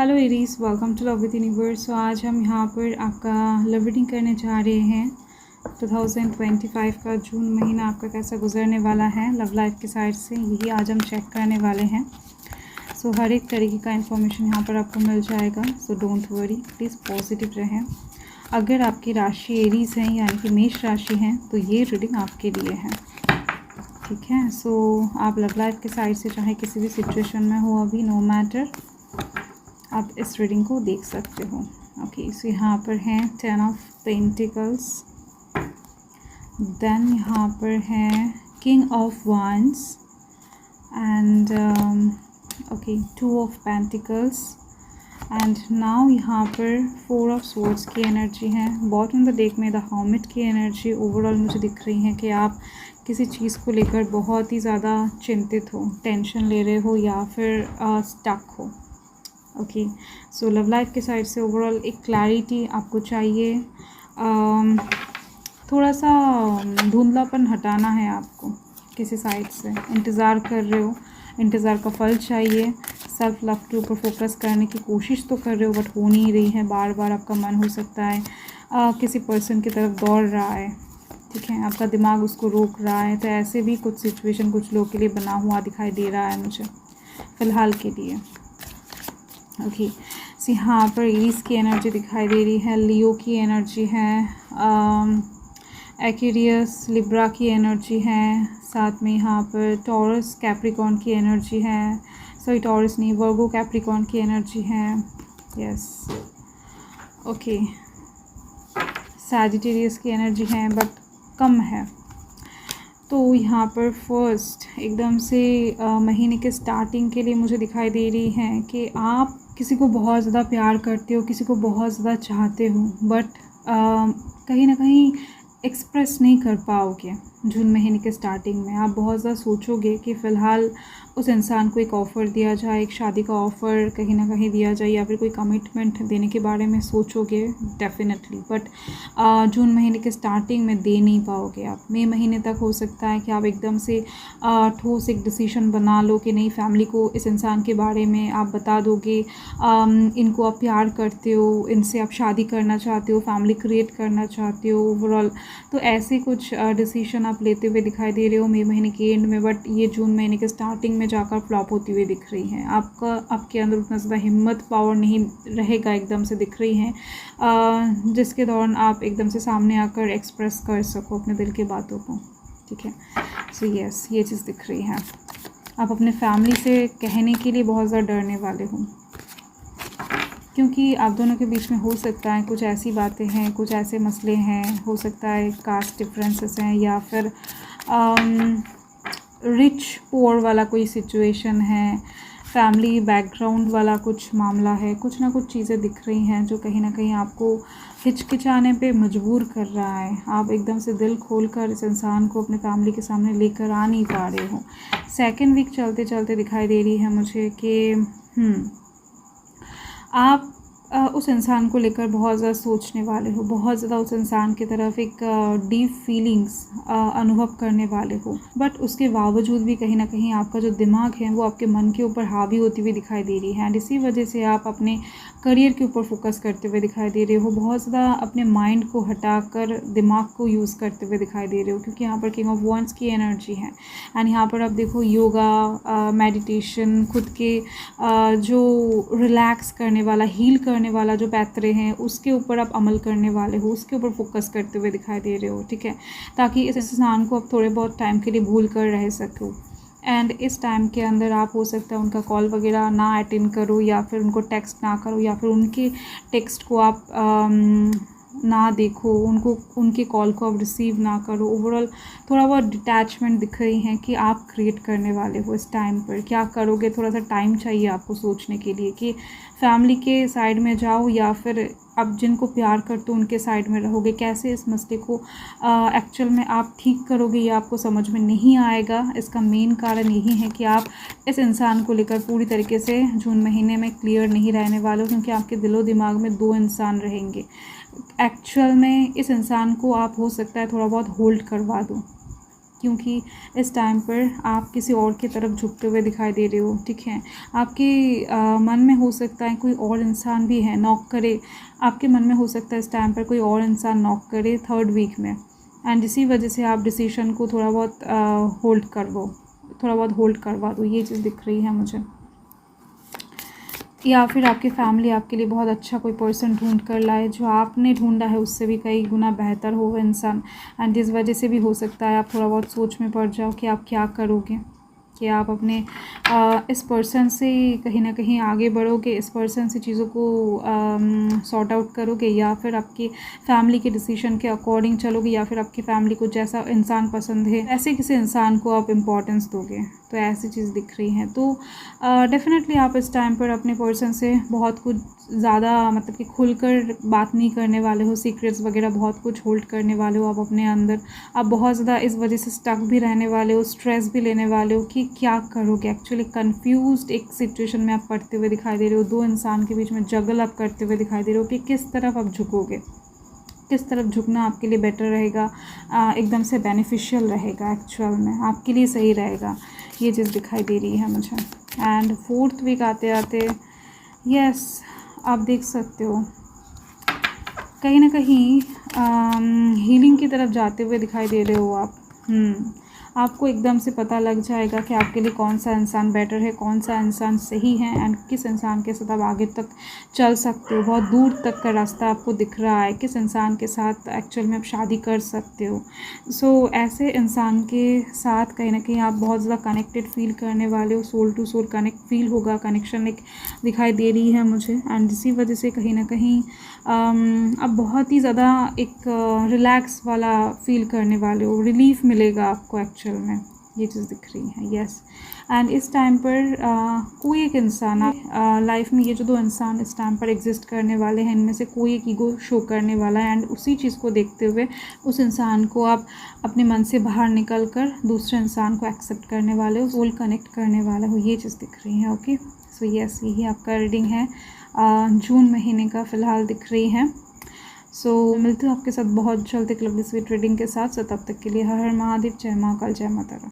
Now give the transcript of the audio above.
Hello Aries, welcome to love with universe. तो आज हम यहाँ पर आपका लव रीडिंग करने जा रहे हैं। 2025 का जून महीना आपका कैसा गुजरने वाला है लव लाइफ के साइड से, यही आज हम चेक करने वाले हैं। सो हर एक तरीके का इन्फॉर्मेशन यहाँ पर आपको मिल जाएगा। So don't worry, please positive रहें। अगर आपकी राशि एरीज हैं यानी कि मेष राशि हैं तो ये रीडिंग आपके लिए है, ठीक है। सो आप लव लाइफ के साइड से चाहे किसी भी सिचुएशन में हो अभी, नो मैटर, आप इस रीडिंग को देख सकते हो। ओके, सो यहाँ पर हैं 10 ऑफ पेंटिकल्स, देन यहाँ पर हैं king of wands and okay 2 of pentacles and now यहाँ पर 4 ऑफ सोर्ड्स की एनर्जी है। बॉटम ऑफ द डेक में द हर्मिट की एनर्जी ओवरऑल मुझे दिख रही है कि आप किसी चीज़ को लेकर बहुत ही ज़्यादा चिंतित हो, टेंशन ले रहे हो या फिर स्टक हो। ओके, सो लव लाइफ के साइड से ओवरऑल एक क्लैरिटी आपको चाहिए। थोड़ा सा धुंधलापन हटाना है आपको किसी साइड से, इंतज़ार कर रहे हो, इंतज़ार का फल चाहिए। सेल्फ लव के ऊपर फोकस करने की कोशिश तो कर रहे हो बट हो नहीं रही है। बार बार आपका मन हो सकता है किसी पर्सन की तरफ दौड़ रहा है, ठीक है, आपका दिमाग उसको रोक रहा है। तो ऐसे भी कुछ सिचुएशन कुछ लोगों के लिए बना हुआ दिखाई दे रहा है मुझे फ़िलहाल के लिए। ओके, सो यहाँ पर एरीज की एनर्जी दिखाई दे रही है, लियो की एनर्जी है, एक्वेरियस लिब्रा की एनर्जी है, साथ में यहाँ पर टॉरस कैप्रिकॉर्न की एनर्जी है, सॉरी टॉरस नहीं, वर्गो कैप्रिकॉर्न की एनर्जी है, यस। ओके, सैजिटेरियस की एनर्जी है बट कम है। तो यहाँ पर फर्स्ट एकदम से महीने के स्टार्टिंग के लिए मुझे दिखाई दे रही है कि आप किसी को बहुत ज़्यादा प्यार करते हो, किसी को बहुत ज़्यादा चाहते हो बट कहीं ना कहीं एक्सप्रेस नहीं कर पाओगे। जून महीने के स्टार्टिंग में आप बहुत ज़्यादा सोचोगे कि फ़िलहाल उस इंसान को एक ऑफ़र दिया जाए, एक शादी का ऑफ़र कहीं ना कहीं दिया जाए या फिर कोई कमिटमेंट देने के बारे में सोचोगे डेफिनेटली, बट जून महीने के स्टार्टिंग में दे नहीं पाओगे आप। मई महीने तक हो सकता है कि आप एकदम से ठोस एक डिसीजन बना लो कि नहीं, फैमिली को इस इंसान के बारे में आप बता दोगे, इनको आप प्यार करते हो, इनसे आप शादी करना चाहते हो, फैमिली क्रिएट करना चाहते हो ओवरऑल। तो ऐसे कुछ डिसीजन आप लेते हुए दिखाई दे रहे हो मई महीने के एंड में, बट ये जून महीने के स्टार्टिंग में जाकर फ्लॉप होती हुई दिख रही हैं। आपके अंदर उतना ज़्यादा हिम्मत पावर नहीं रहेगा, एकदम से दिख रही हैं, जिसके दौरान आप एकदम से सामने आकर एक्सप्रेस कर सको अपने दिल की बातों को, ठीक है। सो यस, ये चीज़ दिख रही है। आप अपने फैमिली से कहने के लिए बहुत ज़्यादा डरने वाले हो क्योंकि आप दोनों के बीच में हो सकता है कुछ ऐसी बातें हैं, कुछ ऐसे मसले हैं, हो सकता है कास्ट डिफरेंसेस हैं या फिर रिच पुअर वाला कोई सिचुएशन है, फैमिली बैकग्राउंड वाला कुछ मामला है। कुछ ना कुछ चीज़ें दिख रही हैं जो कहीं ना कहीं आपको हिचकिचाने पे मजबूर कर रहा है। आप एकदम से दिल खोलकर इस इंसान को अपने फैमिली के सामने लेकर आ नहीं पा रहे हो। सेकेंड वीक चलते चलते दिखाई दे रही है मुझे कि आप उस इंसान को लेकर बहुत ज़्यादा सोचने वाले हो, बहुत ज़्यादा उस इंसान की तरफ एक डीप फीलिंग्स अनुभव करने वाले हो, बट उसके बावजूद भी कहीं ना कहीं आपका जो दिमाग है वो आपके मन के ऊपर हावी होती हुई दिखाई दे रही है एंड इसी वजह से आप अपने करियर के ऊपर फोकस करते हुए दिखाई दे रहे हो। बहुत ज़्यादा अपने माइंड को हटाकर दिमाग को यूज़ करते हुए दिखाई दे रहे हो क्योंकि यहाँ पर किंग ऑफ वांड्स की एनर्जी है एंड यहाँ पर आप देखो योगा, मेडिटेशन, खुद के जो रिलैक्स करने वाला, हील करने वाला जो पैतरे हैं उसके ऊपर आप अमल करने वाले हो, उसके ऊपर फोकस करते हुए दिखाई दे रहे हो, ठीक है, ताकि इस इंसान को आप थोड़े बहुत टाइम के लिए भूल कर रह सको। एंड इस टाइम के अंदर आप हो सकता है उनका कॉल वगैरह ना अटेंड करो या फिर उनको टेक्स्ट ना करो या फिर उनके टेक्स्ट को आप ना देखो, उनके कॉल को आप रिसीव ना करो। ओवरऑल थोड़ा बहुत डिटैचमेंट दिख रही है कि आप क्रिएट करने वाले हो। इस टाइम पर क्या करोगे, थोड़ा सा टाइम चाहिए आपको सोचने के लिए कि फैमिली के साइड में जाओ या फिर आप जिनको प्यार करते हो उनके साइड में रहोगे। कैसे इस मसले को एक्चुअल में आप ठीक करोगे ये आपको समझ में नहीं आएगा। इसका मेन कारण यही है कि आप इस इंसान को लेकर पूरी तरीके से जून महीने में क्लियर नहीं रहने वाले हो क्योंकि आपके दिलो दिमाग में 2 इंसान रहेंगे। एक्चुअल में इस इंसान को आप हो सकता है थोड़ा बहुत होल्ड करवा दो, क्योंकि इस टाइम पर आप किसी और की तरफ झुकते हुए दिखाई दे रहे हो, ठीक है। आपके मन में हो सकता है कोई और इंसान भी है नॉक करे, आपके मन में हो सकता है इस टाइम पर कोई और इंसान नॉक करे 3rd वीक में, एंड इसी वजह से आप डिसीजन को थोड़ा बहुत होल्ड करवा दो, ये चीज़ दिख रही है मुझे। या फिर आपकी फैमिली आपके लिए बहुत अच्छा कोई पर्सन ढूंढ कर लाए, जो आपने ढूंढा है उससे भी कई गुना बेहतर हो इंसान, एंड जिस वजह से भी हो सकता है आप थोड़ा बहुत सोच में पड़ जाओ कि आप क्या करोगे, कि आप अपने इस पर्सन से कहीं ना कहीं आगे बढ़ोगे, इस पर्सन से चीज़ों को सॉर्ट आउट करोगे, या फिर आपकी फैमिली के डिसीजन के अकॉर्डिंग चलोगे, या फिर आपकी फैमिली को जैसा इंसान पसंद है ऐसे किसी इंसान को आप इम्पोर्टेंस दोगे। तो ऐसी चीज़ दिख रही है। तो डेफिनेटली आप इस टाइम पर अपने पर्सन से बहुत कुछ ज़्यादा मतलब कि खुलकर बात नहीं करने वाले हो, सीक्रेट्स वगैरह बहुत कुछ होल्ड करने वाले हो आप अपने अंदर। आप बहुत ज़्यादा इस वजह से स्टक भी रहने वाले हो, स्ट्रेस भी लेने वाले हो कि क्या करोगे। एक्चुअली कंफ्यूज्ड एक सिचुएशन में आप पड़ते हुए दिखाई दे रहे हो, दो इंसान के बीच में जगल आप करते हुए दिखाई दे रहे हो कि किस तरफ आप झुकोगे, किस तरफ झुकना आपके लिए बेटर रहेगा, एकदम से बेनिफिशियल रहेगा, एक्चुअल में आपके लिए सही रहेगा, ये चीज़ दिखाई दे रही है मुझे। एंड 4th वीक आते आते यस आप देख सकते हो कहीं ना कहीं हीलिंग की तरफ जाते हुए दिखाई दे रहे हो आप। आपको एकदम से पता लग जाएगा कि आपके लिए कौन सा इंसान बेटर है, कौन सा इंसान सही है, एंड किस इंसान के साथ आप आगे तक चल सकते हो। बहुत दूर तक का रास्ता आपको दिख रहा है, किस इंसान के साथ एक्चुअल में आप शादी कर सकते हो। सो ऐसे इंसान के साथ कहीं ना कहीं आप बहुत ज़्यादा कनेक्टेड फील करने वाले हो, soul to soul connect feel होगा, कनेक्शन एक दिखाई दे रही है मुझे। एंड इसी वजह से कहीं ना कहीं आप बहुत ही ज़्यादा एक रिलैक्स वाला फील करने वाले हो, रिलीफ मिलेगा आपको एक्चुअल में, ये चीज़ दिख रही है। यस एंड इस टाइम पर कोई एक इंसान लाइफ में, ये जो दो इंसान इस टाइम पर एग्जिस्ट करने वाले हैं, इनमें से कोई एक ईगो शो करने वाला है, एंड उसी चीज़ को देखते हुए उस इंसान को आप अपने मन से बाहर निकल कर दूसरे इंसान को एक्सेप्ट करने वाले हो, सोल कनेक्ट करने वाले हो, ये चीज़ दिख रही है। ओके सो यस यही आपका रीडिंग है जून महीने का फ़िलहाल दिख रही है। सो मिलती हूँ आपके साथ बहुत जल्द एक लवली स्वीट रीडिंग के साथ। तब तक के लिए हर हर महादेव, जय महाकाल, जय माता रानी।